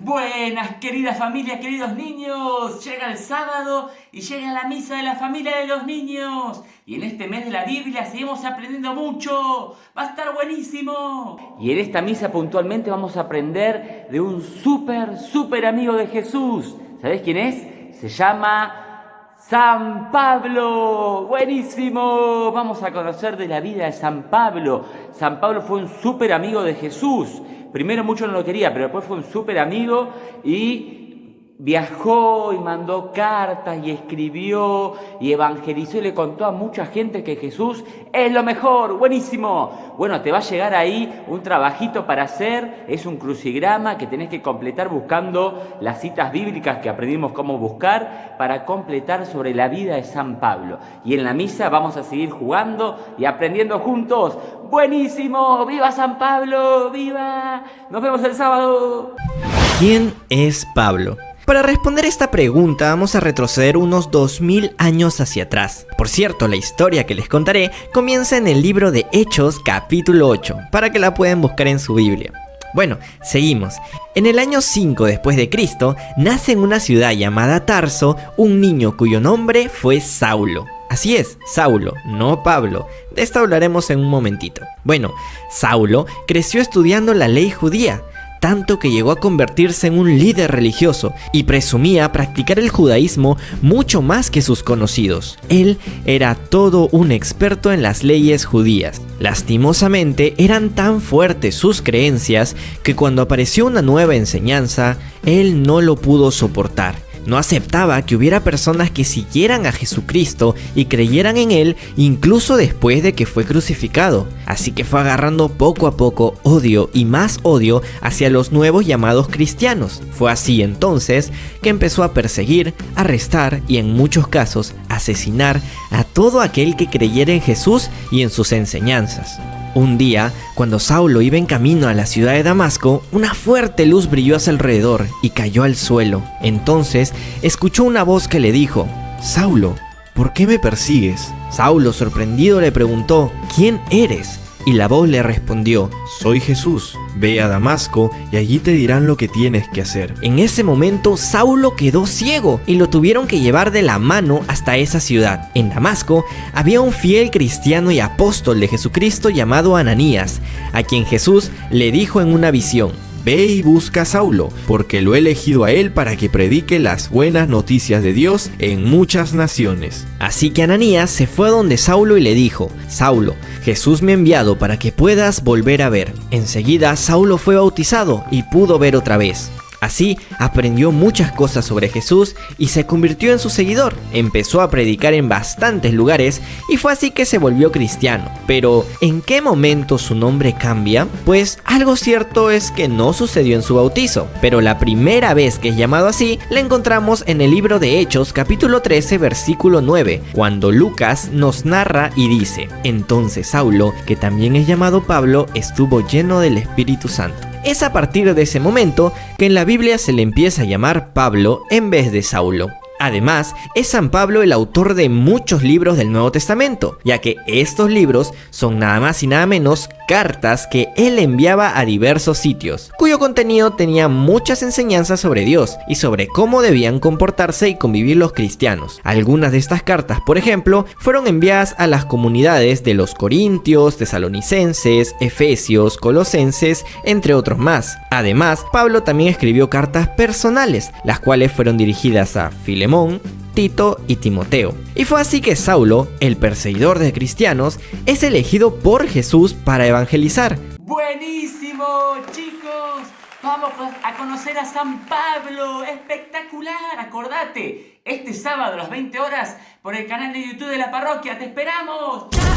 Buenas, querida familia, queridos niños. Llega el sábado y llega la misa de la familia de los niños. Y en este mes de la Biblia seguimos aprendiendo mucho. Va a estar buenísimo. Y en esta misa puntualmente vamos a aprender de un súper amigo de Jesús. ¿Sabés quién es? Se llama San Pablo. ¡Buenísimo! Vamos a conocer de la vida de San Pablo. San Pablo fue un súper amigo de Jesús. Primero mucho no lo quería, pero después fue un súper amigo y viajó y mandó cartas y escribió y evangelizó y le contó a mucha gente que Jesús es lo mejor. ¡Buenísimo! Bueno, te va a llegar ahí un trabajito para hacer. Es un crucigrama que tenés que completar buscando las citas bíblicas que aprendimos cómo buscar para completar sobre la vida de San Pablo. Y en la misa vamos a seguir jugando y aprendiendo juntos. ¡Buenísimo! ¡Viva San Pablo! ¡Viva! ¡Nos vemos el sábado! ¿Quién es Pablo? Para responder esta pregunta vamos a retroceder unos 2000 años hacia atrás. Por cierto, la historia que les contaré comienza en el libro de Hechos capítulo 8, para que la puedan buscar en su Biblia. Bueno, seguimos. En el año 5 después de Cristo, nace en una ciudad llamada Tarso un niño cuyo nombre fue Saulo. Así es, Saulo, no Pablo. De esto hablaremos en un momentito. Bueno, Saulo creció estudiando la ley judía, tanto que llegó a convertirse en un líder religioso y presumía practicar el judaísmo mucho más que sus conocidos. Él era todo un experto en las leyes judías. Lastimosamente, eran tan fuertes sus creencias que cuando apareció una nueva enseñanza, él no lo pudo soportar. No aceptaba que hubiera personas que siguieran a Jesucristo y creyeran en Él incluso después de que fue crucificado. Así que fue agarrando poco a poco odio y más odio hacia los nuevos llamados cristianos. Fue así entonces que empezó a perseguir, arrestar y en muchos casos asesinar a todo aquel que creyera en Jesús y en sus enseñanzas. Un día, cuando Saulo iba en camino a la ciudad de Damasco, una fuerte luz brilló a su alrededor y cayó al suelo. Entonces, escuchó una voz que le dijo: «Saulo, ¿por qué me persigues?». Saulo, sorprendido, le preguntó: «¿Quién eres?». Y la voz le respondió: «Soy Jesús, ve a Damasco y allí te dirán lo que tienes que hacer». En ese momento Saulo quedó ciego y lo tuvieron que llevar de la mano hasta esa ciudad. En Damasco había un fiel cristiano y apóstol de Jesucristo llamado Ananías, a quien Jesús le dijo en una visión: «Ve y busca a Saulo, porque lo he elegido a él para que predique las buenas noticias de Dios en muchas naciones». Así que Ananías se fue a donde Saulo y le dijo: «Saulo, Jesús me ha enviado para que puedas volver a ver». Enseguida Saulo fue bautizado y pudo ver otra vez. Así aprendió muchas cosas sobre Jesús y se convirtió en su seguidor. Empezó a predicar en bastantes lugares y fue así que se volvió cristiano. Pero, ¿en qué momento su nombre cambia? Pues algo cierto es que no sucedió en su bautizo, pero la primera vez que es llamado así la encontramos en el libro de Hechos capítulo 13 versículo 9, cuando Lucas nos narra y dice: «Entonces Saulo, que también es llamado Pablo, estuvo lleno del Espíritu Santo». Es a partir de ese momento que en la Biblia se le empieza a llamar Pablo en vez de Saulo. Además, es San Pablo el autor de muchos libros del Nuevo Testamento, ya que estos libros son nada más y nada menos cartas que él enviaba a diversos sitios, cuyo contenido tenía muchas enseñanzas sobre Dios y sobre cómo debían comportarse y convivir los cristianos. Algunas de estas cartas, por ejemplo, fueron enviadas a las comunidades de los Corintios, Tesalonicenses, Efesios, Colosenses, entre otros más. Además, Pablo también escribió cartas personales, las cuales fueron dirigidas a Filemón, Tito y Timoteo. Y fue así que Saulo, el perseguidor de cristianos, es elegido por Jesús para evangelizar. ¡Buenísimo, chicos! Vamos a conocer a San Pablo. ¡Espectacular! Acordate, este sábado a las 20 horas por el canal de YouTube de la parroquia. ¡Te esperamos! ¡Chao!